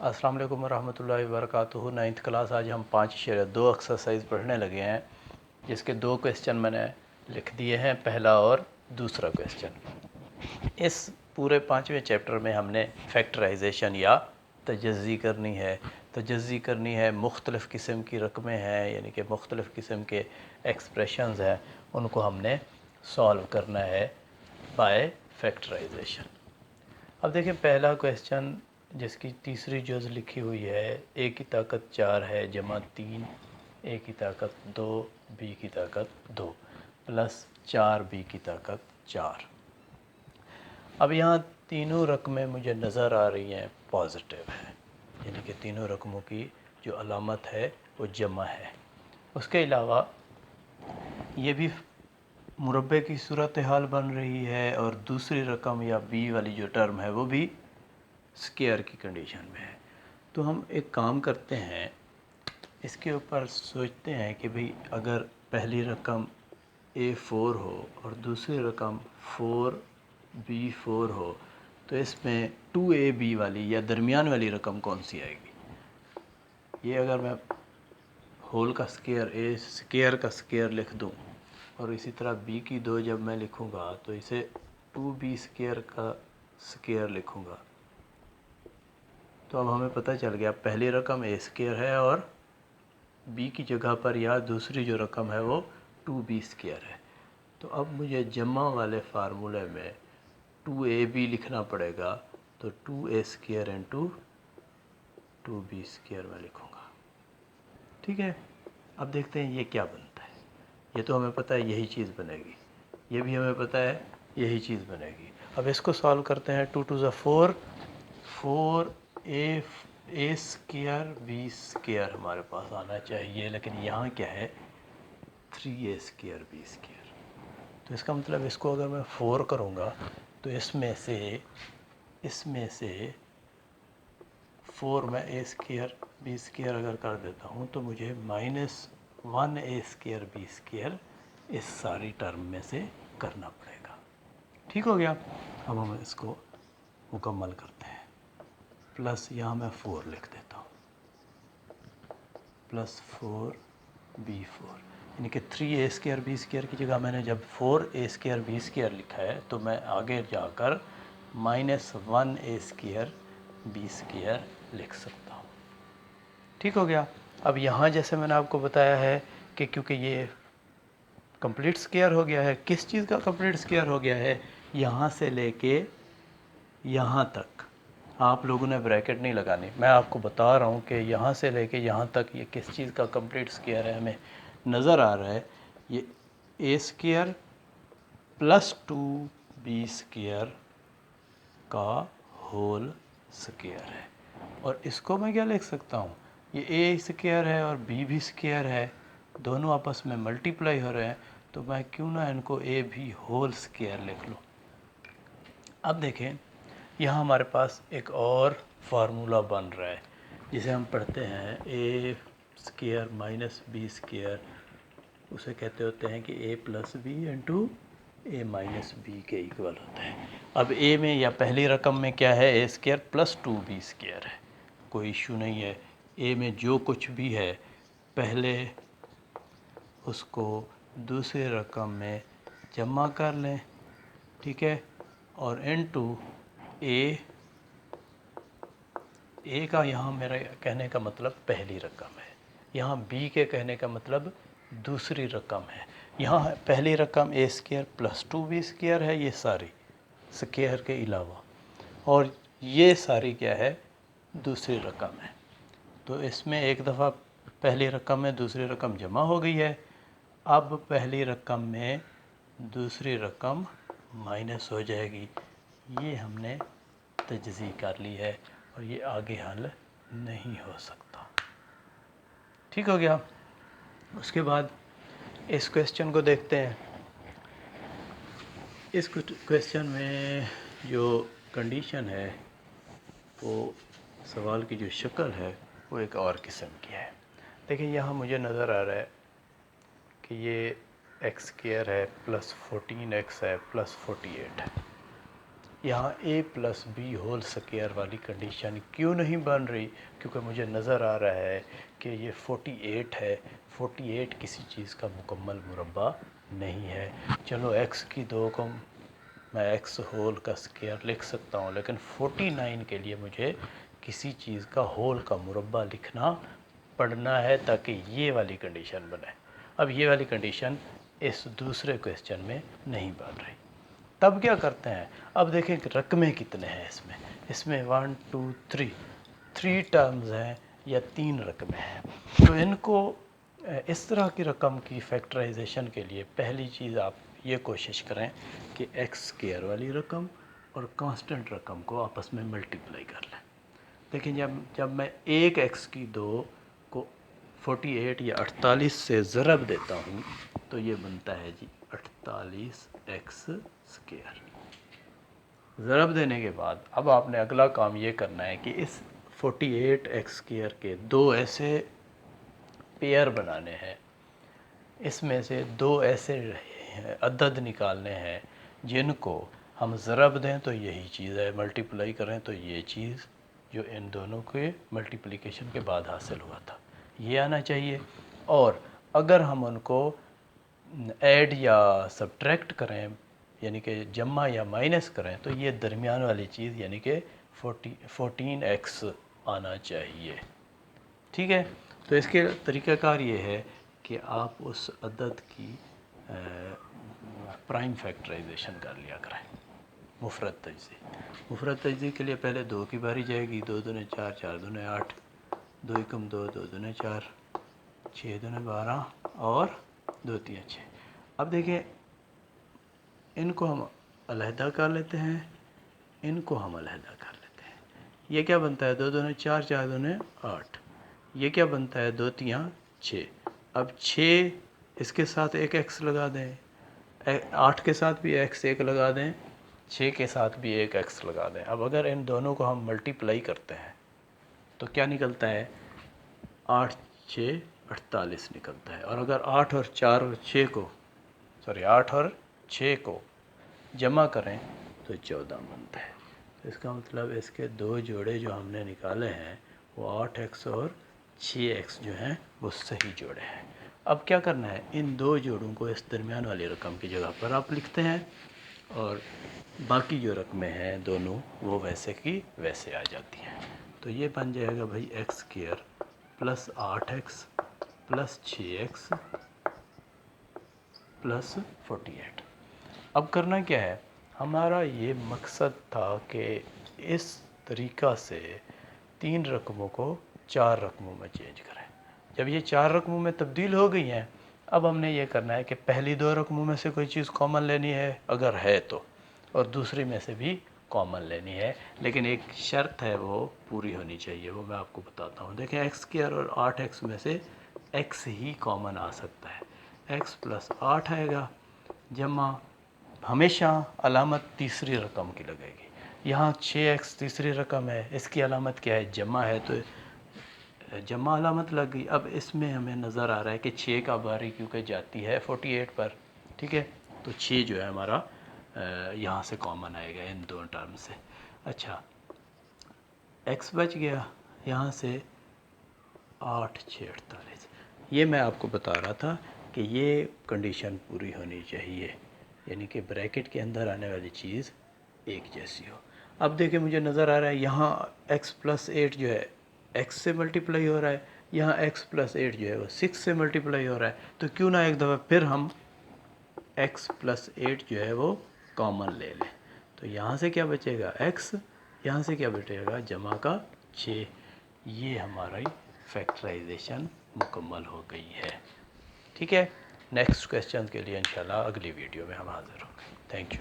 अस्सलाम वालेकुम वरहमतुल्लाहि वबरकातुहू। 9th क्लास आज हम 5/2 एक्सरसाइज पढ़ने लगे हैं, जिसके 2 क्वेश्चन मैंने लिख दिए हैं, पहला और दूसरा क्वेश्चन। इस पूरे 5वें चैप्टर में हमने फैक्टराइजेशन या तजज़ी करनी है। तजज़ी करनी है, मुख्तलिफ़ किस्म की रकमें हैं, यानी कि मुख्तलिफ़ किस्म के एक्सप्रेशंस हैं, उनको हमने सॉल्व करना है बाय फैक्टराइजेशन। अब देखें पहला क्वेश्चन, जिसकी तीसरी जुज़ लिखी हुई है, ए की ताकत 4 है जमा 3 ए की ताकत 2 बी की ताकत 2 प्लस 4 बी की ताकत 4। अब यहाँ तीनों रकमें मुझे नज़र आ रही हैं पॉजिटिव है, यानी कि तीनों रकमों की जो अलामत है वो जमा है। उसके अलावा ये भी मुरब्बे की सूरत हाल बन रही है, और दूसरी रकम या बी वाली जो टर्म है वो भी स्क्वायर की कंडीशन में है। तो हम एक काम करते हैं, इसके ऊपर सोचते हैं कि भाई अगर पहली रकम A4 हो और दूसरी रकम 4B4 हो, तो इसमें 2AB वाली या दरमियान वाली रकम कौन सी आएगी। ये अगर मैं होल का स्क्वायर, ए स्क्वायर का स्क्वायर लिख दूं, और इसी तरह B की 2 जब मैं लिखूंगा तो इसे 2B स्क्वायर का स्क्वायर लिखूंगा, तो अब हमें पता चल गया पहली रकम ए स्क्वायर है और बी की जगह पर या दूसरी जो रकम है वो 2B स्क्वायर है। तो अब मुझे जमा वाले फार्मूले में 2AB लिखना पड़ेगा, तो 2A square into 2B square में लिखूँगा। ठीक है, अब देखते हैं ये क्या बनता है। ये तो हमें पता है यही चीज़ बनेगी, ये भी हमें पता है यही चीज़ बनेगी। अब इसको सॉल्व करते हैं। 2 2 4, 4A स्क्वायर बी स्क्वायर हमारे पास आना चाहिए, लेकिन यहाँ क्या है 3A स्क्वायर बी स्क्वायर। तो इसका मतलब इसको अगर मैं 4 करूँगा तो इसमें से 4 में A स्क्वायर बी स्क्वायर अगर कर देता हूँ तो मुझे -1A स्क्वायर बी स्क्वायर इस सारी टर्म में से करना पड़ेगा। ठीक हो गया। अब हम इसको मुकम्मल करते हैं। प्लस यहाँ मैं 4 लिख देता हूँ, प्लस 4B4, यानी कि 3A स्क्वायर बी स्क्वायर की जगह मैंने जब 4A स्क्वायर बी स्क्वायर लिखा है, तो मैं आगे जाकर -1A स्क्वायर बी स्क्वायर लिख सकता हूँ। ठीक हो गया। अब यहाँ जैसे मैंने आपको बताया है कि क्योंकि ये कंप्लीट स्क्वायर हो गया है, किस चीज़ का कंप्लीट स्क्वायर हो गया है, यहाँ से लेके यहाँ तक। आप लोगों ने ब्रैकेट नहीं लगानी, मैं आपको बता रहा हूँ कि यहाँ से लेके यहाँ तक ये किस चीज़ का कंप्लीट स्क्वायर है। हमें नज़र आ रहा है ये A square plus 2B square का होल स्क्वायर है। और इसको मैं क्या लिख सकता हूँ, ये A स्क्वायर है और B भी स्क्वायर है, दोनों आपस में मल्टीप्लाई हो रहे हैं, तो मैं क्यों ना इनको A भी होल स्क्वायर लिख लूँ। अब देखें यहाँ हमारे पास एक और फार्मूला बन रहा है, जिसे हम पढ़ते हैं A square minus B square. उसे कहते होते हैं कि A plus B into A minus B के इक्वल होता है। अब A में या पहली रकम में क्या है, A square plus 2B square है, कोई इशू नहीं है। A में जो कुछ भी है पहले उसको दूसरी रकम में जमा कर लें, ठीक है, और इनटू ए का यहाँ मेरा कहने का मतलब पहली रकम है, यहाँ बी के कहने का मतलब दूसरी रकम है। यहाँ पहली रकम A square plus 2B square है, ये सारी स्क्वायर के अलावा, और ये सारी क्या है, दूसरी रकम है। तो इसमें एक दफ़ा पहली रकम में दूसरी रकम जमा हो गई है। अब पहली रकम में दूसरी रकम माइनस हो जाएगी। ये हमने तजज़ी कर ली है और ये आगे हल नहीं हो सकता। ठीक हो गया। उसके बाद इस क्वेश्चन को देखते हैं। इस क्वेश्चन में जो कंडीशन है, वो सवाल की जो शक्ल है वो एक और किस्म की है। देखिए यहाँ मुझे नज़र आ रहा है कि ये एक्स स्क्वायर है प्लस 14x है प्लस 48 है। यहाँ a plus B whole square वाली कंडीशन क्यों नहीं बन रही? क्योंकि मुझे नज़र आ रहा है कि ये 48 है, 48 किसी चीज़ का मुकम्मल मुरब्बा नहीं है। चलो x की 2 को मैं x होल का स्क्वायर लिख सकता हूँ, लेकिन 49 के लिए मुझे किसी चीज़ का होल का मुरब्बा लिखना पड़ना है ताकि ये वाली कंडीशन बने। अब ये वाली कंडीशन इस दूसरे क्वेश्चन में नहीं बन रही। तब क्या करते हैं? अब देखें कि रकमें कितने हैं इसमें 1 2 3 3 टर्म्स हैं या 3 रकमें हैं। तो इनको इस तरह की रकम की फैक्टराइजेशन के लिए पहली चीज़ आप ये कोशिश करें कि एक्स स्क्वायर वाली रकम और कांस्टेंट रकम को आपस में मल्टीप्लाई कर लें। लेकिन जब मैं एक एक्स की 2 को 48 या 48 से ज़रब देता हूँ तो ये बनता है जी 48 एक्स स्क्वायर। ज़रब देने के बाद अब आपने अगला काम ये करना है कि इस 48 एक्स स्क्वायर के 2 ऐसे पेयर बनाने हैं, इसमें से 2 ऐसे अदद निकालने हैं जिनको हम ज़रब दें तो यही चीज़ है, मल्टीप्लाई करें तो ये चीज़ जो इन दोनों के मल्टीप्लिकेशन के बाद हासिल हुआ था ये आना चाहिए। और अगर हम उनको ऐड या सब्ट्रैक्ट करें यानी कि जमा या माइनस करें तो ये दरमियान वाली चीज़ यानी कि 14x आना चाहिए। ठीक है, तो इसके तरीक़ाकार ये है कि आप उस अदद की प्राइम फैक्टराइजेशन कर लिया करें। मुफरद तजज़ी के लिए पहले 2 की बारी जाएगी, 2 दूने 4, 4 दूने 8, 2 एकम 2, 2 दूने 4, 6 दूने 12 और 2 3 6। अब देखें इनको हम अलहदा कर लेते हैं, इनको हम अलहदा कर लेते हैं। ये क्या बनता है? 2 दूने 4, 4 दूने 8। ये क्या बनता है? 2 3 6। अब 6 इसके साथ एक x लगा दें, 8 के साथ भी x एक लगा दें, 6 के साथ भी एक x लगा दें। अब अगर इन दोनों को हम मल्टीप्लाई करते हैं तो क्या निकलता है? 8 6 48 निकलता है। और अगर 8 और 4 और 6 को 8 और 6 को जमा करें तो 14 बनता है। तो इसका मतलब इसके 2 जोड़े जो हमने निकाले हैं वो 8x और 6x जो हैं वो सही जोड़े हैं। अब क्या करना है? इन 2 जोड़ों को इस दरमियान वाली रकम की जगह पर आप लिखते हैं और बाकी जो रकमें हैं दोनों वो वैसे की वैसे आ जाती हैं। तो ये बन जाएगा भाई x square plus 8x plus 6x plus 48। अब करना क्या है? हमारा ये मकसद था कि इस तरीक़ा से 3 रकमों को 4 रकमों में चेंज करें। जब ये 4 रकमों में तब्दील हो गई हैं, अब हमने ये करना है कि पहली 2 रकमों में से कोई चीज़ कॉमन लेनी है अगर है तो, और दूसरी में से भी कॉमन लेनी है, लेकिन एक शर्त है वो पूरी होनी चाहिए, वो मैं आपको बताता हूँ। देखें एक्स स्क्वायर और 8x में से x ही कॉमन आ सकता है, x प्लस 8 आएगा जमा हमेशा अलामत तीसरी रकम की लगेगी। यहाँ 6x तीसरी रकम है, इसकी अलामत क्या है? जमा है, तो जमा अलामत लग गई। अब इसमें हमें नज़र आ रहा है कि 6 का बारी क्योंकि जाती है 48 पर, ठीक है, तो 6 जो है हमारा यहाँ से कॉमन आएगा इन 2 टर्म से। अच्छा, x बच गया यहाँ से 8 6 48। ये मैं आपको बता रहा था कि ये कंडीशन पूरी होनी चाहिए, यानी कि ब्रैकेट के अंदर आने वाली चीज़ एक जैसी हो। अब देखिए मुझे नज़र आ रहा है यहाँ x प्लस 8 जो है x से मल्टीप्लाई हो रहा है, यहाँ x प्लस 8 जो है वो 6 से मल्टीप्लाई हो रहा है। तो क्यों ना एक दफ़ा फिर हम x प्लस 8 जो है वो कॉमन ले लें। तो यहाँ से क्या बचेगा? x, यहाँ से क्या बचेगा? जमा का 6। ये हमारी फैक्टराइजेशन मुकम्मल हो गई है। ठीक है, नेक्स्ट क्वेश्चन के लिए इंशाल्लाह अगली वीडियो में हम हाज़िर होंगे। Thank you.